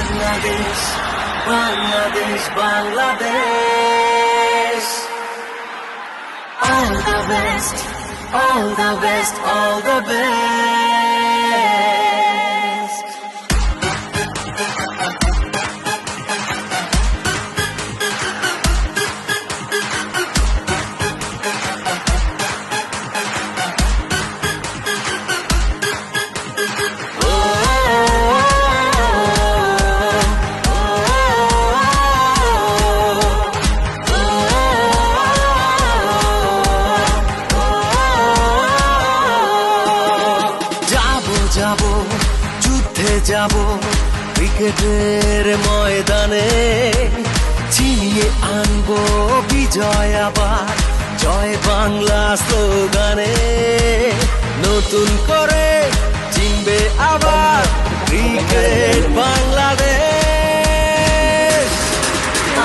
Bangladesh, Bangladesh, Bangladesh. All the best, all the best, all the best. যাবো যুদ্ধে যাবো ক্রিকেটের ময়দানে, ছিনিয়ে আনবো বিজয় আবার, জয় বাংলা স্লোগানে। নতুন করে চিনবে আবার cricket Bangladesh.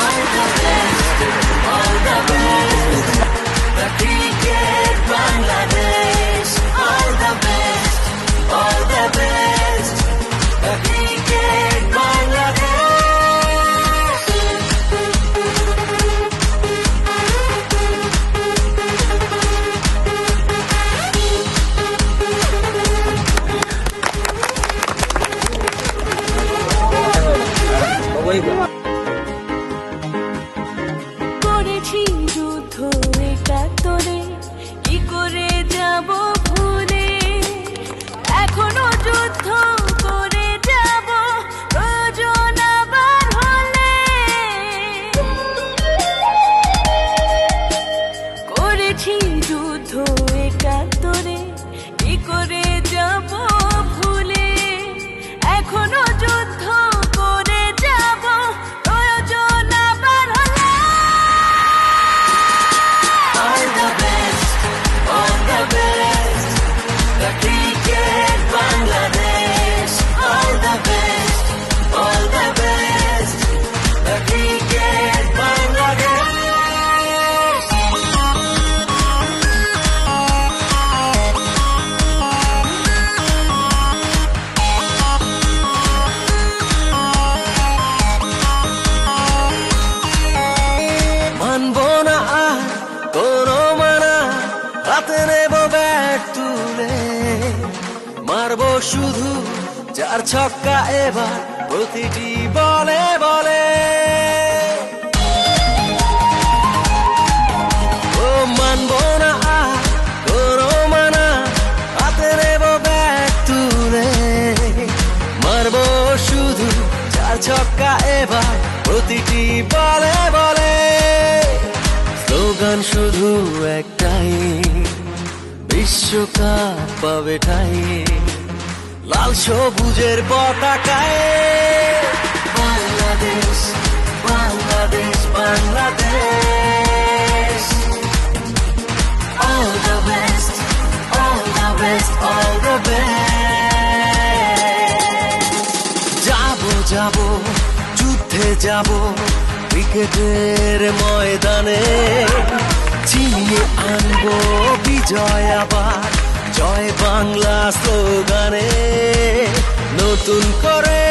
All the best, all the best, the cricket Bangladesh. All the best, all the best, the cricket Bangladesh. করেছি যুদ্ধ একাত্তরে, কি করে যাব ভুলে, এখনো যুদ্ধ করে যাব প্রয়োজন আবার হলে। করেছি যুদ্ধ একাত্তরে, কি করে যাব ভুলে, এখনো যুদ্ধ করে যাব প্রয়োজন আবার হলে। All the best, all the best, the cricket Bangladesh. All the best, all the best, the cricket Bangladesh. মানবো না আর কোনো মানা, হাতে নেব ব্যাট তুলে, মারবো শুধু চার ছক্কা এবার প্রতিটি বলে বলে। ও মানবো না আর কোনো মানা, হাতে নেব ব্যাট তুলে, মারবো শুধু চার ছক্কা এবার প্রতিটি বলে বলে। স্লোগান শুধু একটাই, বিশ্বকাপ পাবে ঠাই লাল সবুজের পতাকায়। Bangladesh, Bangladesh, Bangladesh. All the best, all the best, all the best. যাবো যাবো যুদ্ধে যাবো ক্রিকেটের ময়দানে, ছিনিয়ে আনবো বিজয় আবার, জয় বাংলা স্লোগানে। নতুন করে